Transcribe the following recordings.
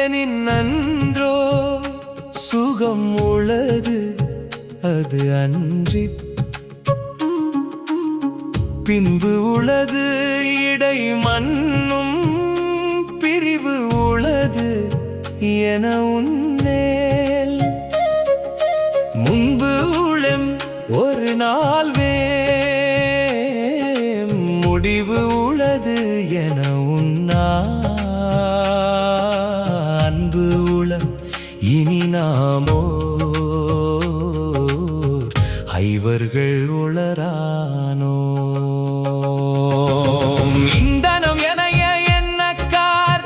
எனின் நன்றோ சுகம் உளது அது அன்றி பின்பு உளது இடை மண்ணும் பிரிவு உளது என உன்னேல் முன்பு உளம் ஒரு நாள் முடிவு உளது என உன்னா அன்பு உளம் இனி நாமோ ஐவர்கள் உளரானோ இந்தனம் எனைய என்னக்கார்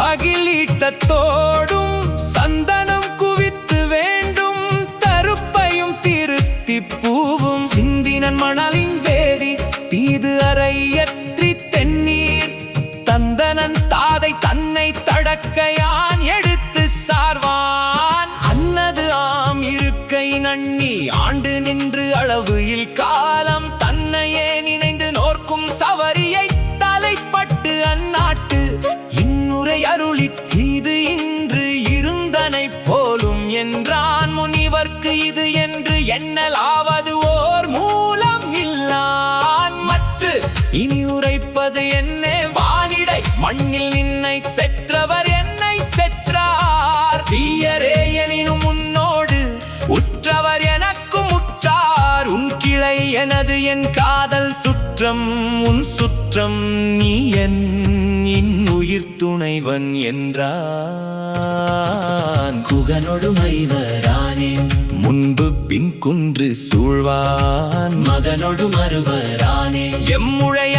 அகிலீட்டத்தோடும் சந்தனம் குவித்து வேண்டும் தருப்பையும் திருத்தி பூவும் சிந்தினன் மணலின் வேதி தீது அறையற்றி தென்னீர் தந்தனன் தாதை தன்னை தடக்கையான் எடுத்து சார்வான் அன்னது ஆம் இருக்கை நன்னி ஆண்டு நின்று அளவு காலம் தன்னையே நினைந்து நோர்க்கும் சவரியை தலைப்பட்டு அந்நாட்டு இன்னுரை அருளி தீது இன்று இருந்தனை போலும் என்றான் முனிவர்க்கு இது என்று எண்ணலாவது ஓர் மூலம் இல்லான் மற்று இனி உரைப்பது என்னே வானிடை மண்ணில் நின்னை செற்றவர் என்னை செற்றார் தீயரே எனினும் உன்னோடு உற்றவர் எனக்கும் உற்றார் உன் கிளை எனது என் காதல் சுற்றம் உன் சுற்றம் நீ என் உயிர் துணைவன் என்றான் குகனொடு மைவரானேன் முன்பு பின் குன்று சூழ்வான் மகனொடு மறுவரானே எம்முழை